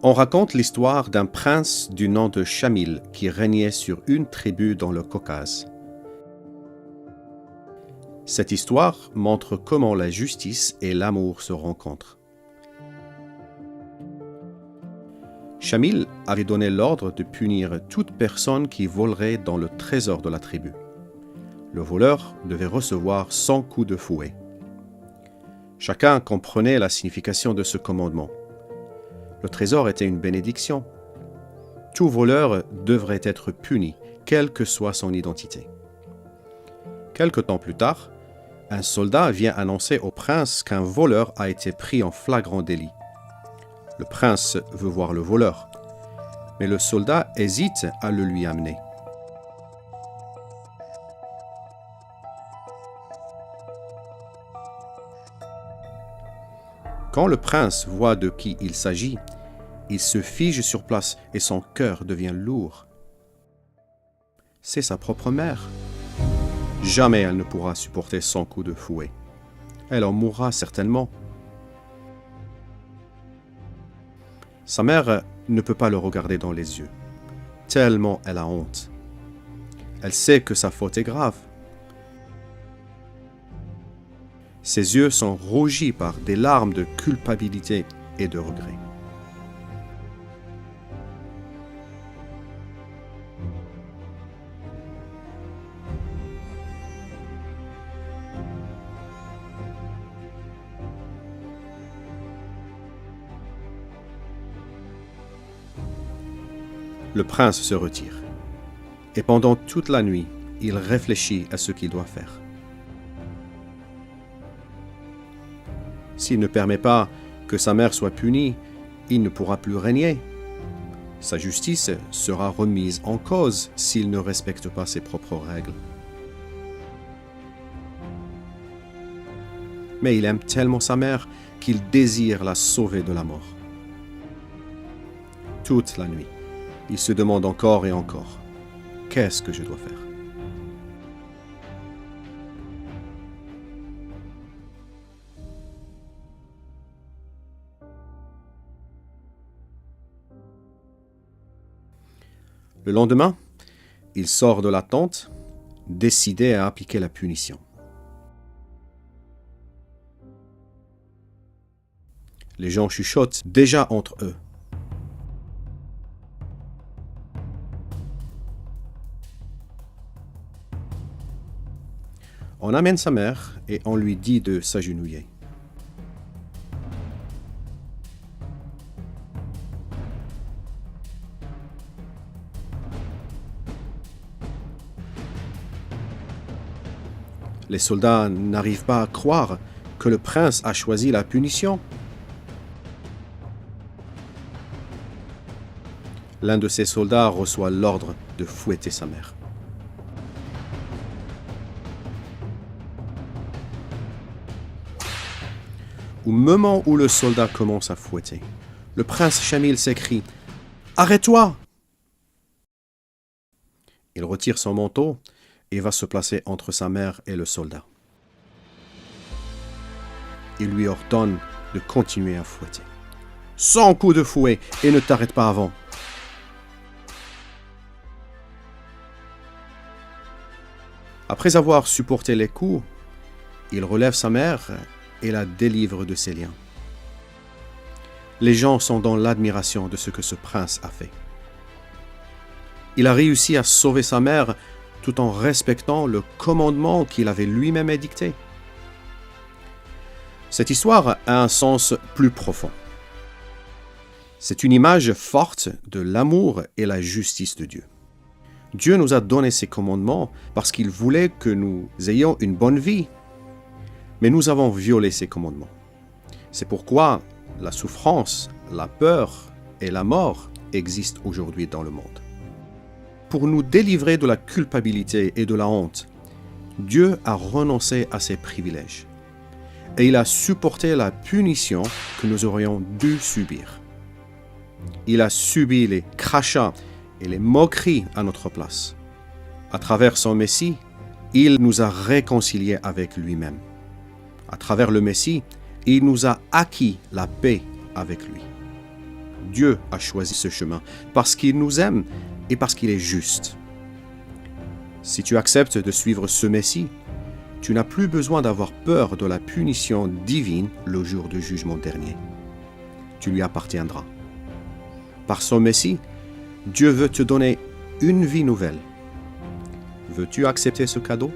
On raconte l'histoire d'un prince du nom de Shamil qui régnait sur une tribu dans le Caucase. Cette histoire montre comment la justice et l'amour se rencontrent. Shamil avait donné l'ordre de punir toute personne qui volerait dans le trésor de la tribu. Le voleur devait recevoir 100 coups de fouet. Chacun comprenait la signification de ce commandement. Le trésor était une bénédiction. Tout voleur devrait être puni, quelle que soit son identité. Quelque temps plus tard, un soldat vient annoncer au prince qu'un voleur a été pris en flagrant délit. Le prince veut voir le voleur, mais le soldat hésite à le lui amener. Quand le prince voit de qui il s'agit, il se fige sur place et son cœur devient lourd. C'est sa propre mère. Jamais elle ne pourra supporter 100 coups de fouet. Elle en mourra certainement. Sa mère ne peut pas le regarder dans les yeux, tellement elle a honte. Elle sait que sa faute est grave. Ses yeux sont rougis par des larmes de culpabilité et de regret. Le prince se retire, et pendant toute la nuit, il réfléchit à ce qu'il doit faire. S'il ne permet pas que sa mère soit punie, il ne pourra plus régner. Sa justice sera remise en cause s'il ne respecte pas ses propres règles. Mais il aime tellement sa mère qu'il désire la sauver de la mort. Toute la nuit, il se demande encore et encore, qu'est-ce que je dois faire ? Le lendemain, il sort de la tente, décidé à appliquer la punition. Les gens chuchotent déjà entre eux. On amène sa mère et on lui dit de s'agenouiller. Les soldats n'arrivent pas à croire que le prince a choisi la punition. L'un de ces soldats reçoit l'ordre de fouetter sa mère. Au moment où le soldat commence à fouetter, le prince Shamil s'écrie « Arrête-toi !» Il retire son manteau et va se placer entre sa mère et le soldat. Il lui ordonne de continuer à fouetter. 100 coups de fouet et ne t'arrête pas avant. Après avoir supporté les coups, il relève sa mère et la délivre de ses liens. Les gens sont dans l'admiration de ce que ce prince a fait. Il a réussi à sauver sa mère tout en respectant le commandement qu'il avait lui-même édicté. Cette histoire a un sens plus profond. C'est une image forte de l'amour et la justice de Dieu. Dieu nous a donné ses commandements parce qu'il voulait que nous ayons une bonne vie. Mais nous avons violé ses commandements. C'est pourquoi la souffrance, la peur et la mort existent aujourd'hui dans le monde. Pour nous délivrer de la culpabilité et de la honte, Dieu a renoncé à ses privilèges et il a supporté la punition que nous aurions dû subir. Il a subi les crachats et les moqueries à notre place. À travers son Messie, il nous a réconciliés avec lui-même. À travers le Messie, il nous a acquis la paix avec lui. Dieu a choisi ce chemin parce qu'il nous aime et parce qu'il est juste. Si tu acceptes de suivre ce Messie, tu n'as plus besoin d'avoir peur de la punition divine le jour du jugement dernier. Tu lui appartiendras. Par son Messie, Dieu veut te donner une vie nouvelle. Veux-tu accepter ce cadeau ?